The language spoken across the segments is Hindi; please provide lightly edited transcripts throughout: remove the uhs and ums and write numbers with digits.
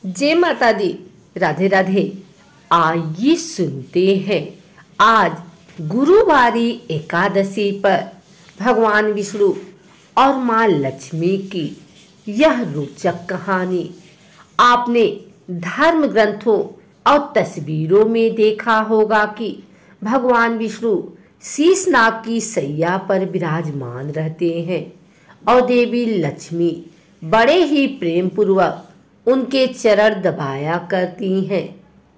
जय माता दी। राधे राधे। आइए सुनते हैं आज गुरुवारी एकादशी पर भगवान विष्णु और माँ लक्ष्मी की यह रोचक कहानी। आपने धर्म ग्रंथों और तस्वीरों में देखा होगा कि भगवान विष्णु शीशनाग की सैया पर विराजमान रहते हैं और देवी लक्ष्मी बड़े ही प्रेम पूर्वक उनके चरण दबाया करती हैं।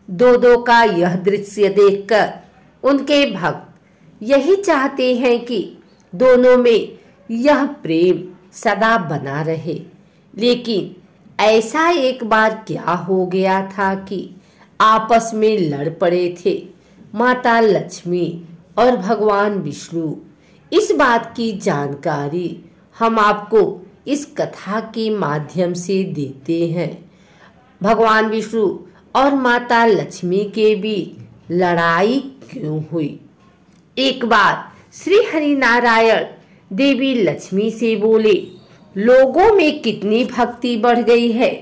दो का यह दृश्य देखकर उनके भक्त यही चाहते हैं कि दोनों में यह प्रेम सदा बना रहे। लेकिन ऐसा एक बार क्या हो गया था कि आपस में लड़ पड़े थे माता लक्ष्मी और भगवान विष्णु। इस बात की जानकारी हम आपको इस कथा के माध्यम से देते हैं। भगवान विष्णु और माता लक्ष्मी के बीच लड़ाई क्यों हुई? एक बार श्री हरि नारायण देवी लक्ष्मी से बोले, लोगों में कितनी भक्ति बढ़ गई है,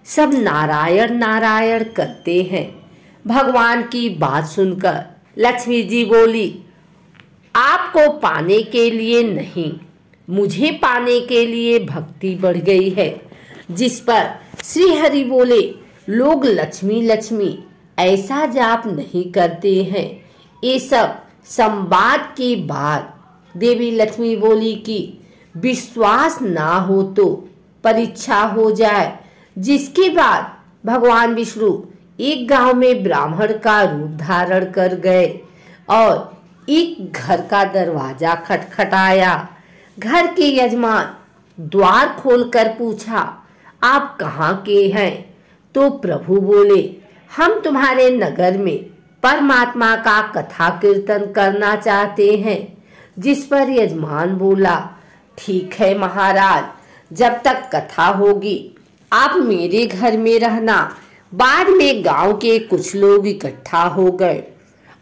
सब नारायण नारायण करते हैं। भगवान की बात सुनकर लक्ष्मी जी बोली, आपको पाने के लिए नहीं, मुझे पाने के लिए भक्ति बढ़ गई है। जिस पर श्री हरि बोले, लोग लक्ष्मी लक्ष्मी ऐसा जाप नहीं करते हैं। ये सब संवाद के बाद देवी लक्ष्मी बोली कि विश्वास ना हो तो परीक्षा हो जाए। जिसके बाद भगवान विष्णु एक गांव में ब्राह्मण का रूप धारण कर गए और एक घर का दरवाजा खटखटाया। घर के यजमान द्वार खोलकर पूछा, आप कहाँ के हैं? तो प्रभु बोले, हम तुम्हारे नगर में परमात्मा का कथा कीर्तन करना चाहते हैं। जिस पर यजमान बोला, ठीक है महाराज, जब तक कथा होगी आप मेरे घर में रहना। बाद में गांव के कुछ लोग इकट्ठा हो गए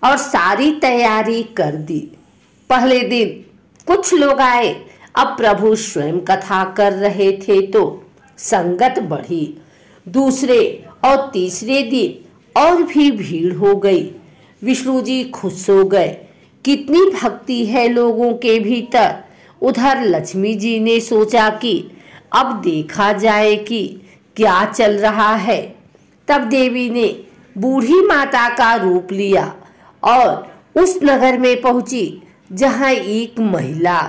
और सारी तैयारी कर दी। पहले दिन कुछ लोग आए, अब प्रभु स्वयं कथा कर रहे थे तो संगत बढ़ी। दूसरे और तीसरे दिन और भी भीड़ हो गई। विष्णु जी खुश हो गए, कितनी भक्ति है लोगों के भीतर। उधर लक्ष्मी जी ने सोचा कि अब देखा जाए कि क्या चल रहा है। तब देवी ने बूढ़ी माता का रूप लिया और उस नगर में पहुंची जहां एक महिला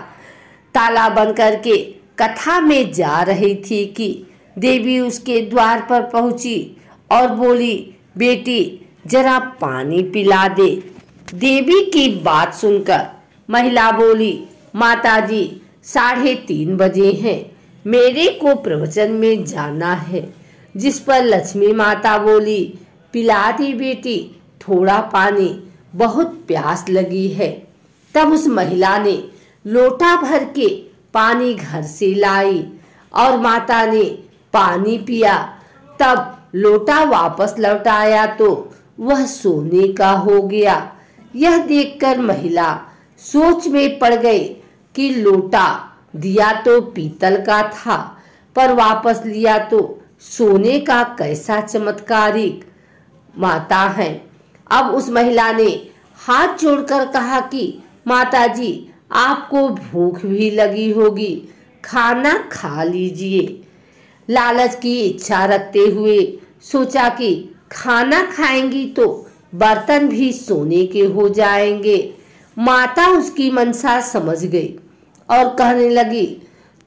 ताला बंद करके कथा में जा रही थी कि देवी उसके द्वार पर पहुंची और बोली, बेटी जरा पानी पिला दे। देवी की बात सुनकर महिला बोली, माताजी 3:30 बजे हैं, मेरे को प्रवचन में जाना है। जिस पर लक्ष्मी माता बोली, पिला दी बेटी थोड़ा पानी, बहुत प्यास लगी है। तब उस महिला ने लोटा भर के पानी घर से लाई और माता ने पानी पिया। तब लोटा वापस लौटाया तो वह सोने का हो गया। यह देखकर महिला सोच में पड़ गई कि लोटा दिया तो पीतल का था, पर वापस लिया तो सोने का, कैसा चमत्कारिक माता है। अब उस महिला ने हाथ जोड़कर कहा कि माताजी आपको भूख भी लगी होगी, खाना खा लीजिए। लालच की इच्छा रखते हुए सोचा कि खाना खाएंगी तो बर्तन भी सोने के हो जाएंगे। माता उसकी मनसा समझ गई और कहने लगी,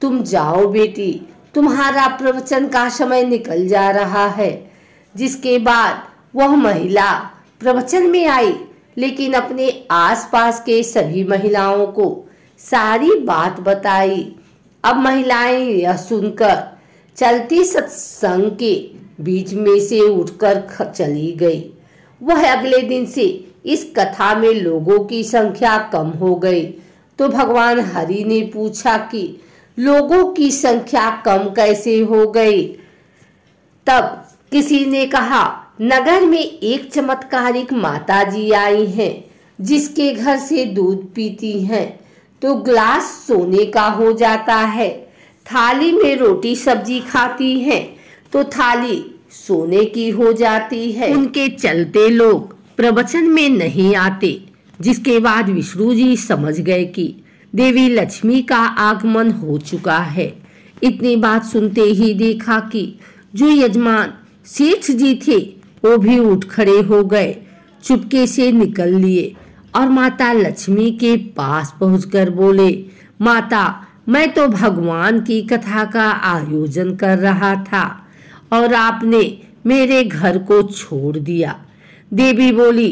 तुम जाओ बेटी, तुम्हारा प्रवचन का समय निकल जा रहा है। जिसके बाद वह महिला प्रवचन में आई, लेकिन अपने आसपास के सभी महिलाओं को सारी बात बताई। अब महिलाएं यह सुनकर चलती सत्संग के बीच में से उठकर चली गई। वह अगले दिन से इस कथा में लोगों की संख्या कम हो गई। तो भगवान हरि ने पूछा कि लोगों की संख्या कम कैसे हो गई? तब किसी ने कहा, नगर में एक चमत्कारिक माता जी आई हैं, जिसके घर से दूध पीती हैं तो ग्लास सोने का हो जाता है। थाली में रोटी सब्जी खाती हैं तो थाली सोने की हो जाती है। उनके चलते लोग प्रवचन में नहीं आते, जिसके बाद विष्णु जी समझ गए कि देवी लक्ष्मी का आगमन हो चुका है। इतनी बात सुनते ही देखा कि जो यजमान सेठ जी थे वो भी उठ खड़े हो गए, चुपके से निकल लिए और माता लक्ष्मी के पास पहुंचकर बोले, माता, मैं तो भगवान की कथा का आयोजन कर रहा था और आपने मेरे घर को छोड़ दिया। देवी बोली,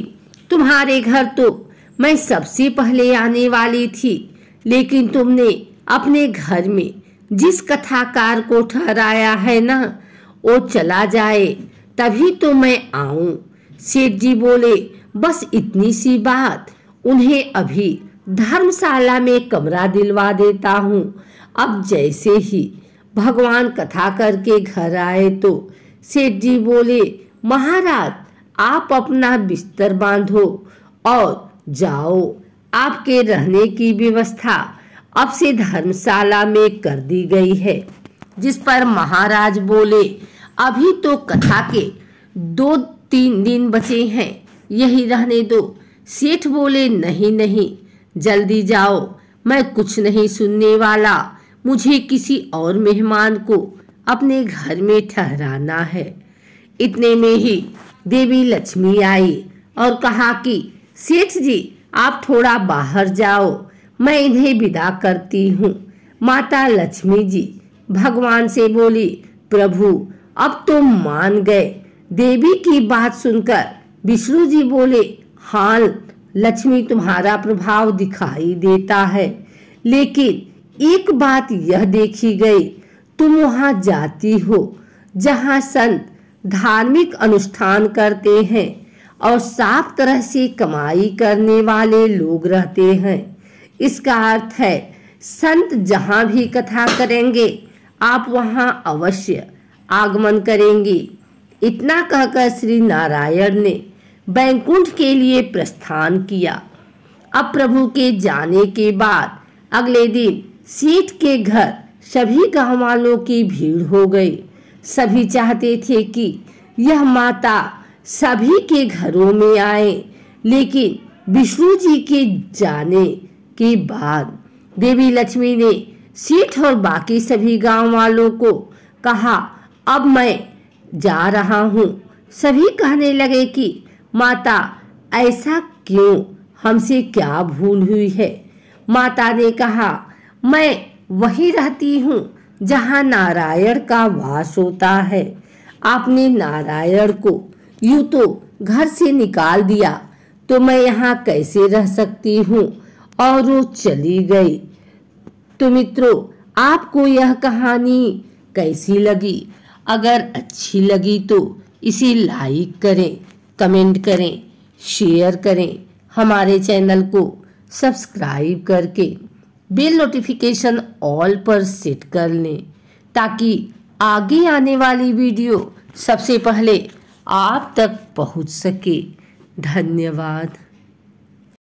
तुम्हारे घर तो मैं सबसे पहले आने वाली थी, लेकिन तुमने अपने घर में जिस कथाकार को ठहराया है ना, वो चला जाए तभी तो मैं आऊं। सेठ जी बोले, बस इतनी सी बात, उन्हें अभी धर्मशाला में कमरा दिलवा देता हूँ। अब जैसे ही भगवान कथा करके घर आए तो सेठ जी बोले, महाराज, आप अपना बिस्तर बांधो और जाओ, आपके रहने की व्यवस्था अब से धर्मशाला में कर दी गई है। जिस पर महाराज बोले, अभी तो कथा के 2-3 दिन बचे हैं, यही रहने दो। सेठ बोले, नहीं नहीं, जल्दी जाओ, मैं कुछ नहीं सुनने वाला, मुझे किसी और मेहमान को अपने घर में ठहराना है। इतने में ही देवी लक्ष्मी आई और कहा कि सेठ जी, आप थोड़ा बाहर जाओ, मैं इन्हें विदा करती हूँ। माता लक्ष्मी जी भगवान से बोली, प्रभु, अब तो मान गए। देवी की बात सुनकर विष्णु जी बोले, हाँ लक्ष्मी, तुम्हारा प्रभाव दिखाई देता है, लेकिन एक बात यह देखी गई, तुम वहां जाती हो जहां संत धार्मिक अनुष्ठान करते हैं और साफ तरह से कमाई करने वाले लोग रहते हैं। इसका अर्थ है संत जहां भी कथा करेंगे आप वहां अवश्य आगमन करेंगे। इतना कहकर श्री नारायण ने बैकुंठ के लिए प्रस्थान किया। अब प्रभु के जाने के बाद अगले दिन सेठ के घर सभी गांव वालों की भीड़ हो गई। सभी चाहते थे कि यह माता सभी के घरों में आए, लेकिन विष्णु जी के जाने के बाद देवी लक्ष्मी ने सेठ और बाकी सभी गांव वालों को कहा, अब मैं जा रहा हूँ। सभी कहने लगे कि माता, ऐसा क्यों, हमसे क्या भूल हुई है? माता ने कहा, मैं वही रहती हूँ जहाँ नारायण का वास होता है। आपने नारायण को यूं तो घर से निकाल दिया तो मैं यहाँ कैसे रह सकती हूँ? और वो चली गई। तो मित्रों, आपको यह कहानी कैसी लगी? अगर अच्छी लगी तो इसे लाइक करें, कमेंट करें, शेयर करें। हमारे चैनल को सब्सक्राइब करके बेल नोटिफिकेशन ऑल पर सेट कर लें, ताकि आगे आने वाली वीडियो सबसे पहले आप तक पहुंच सके। धन्यवाद।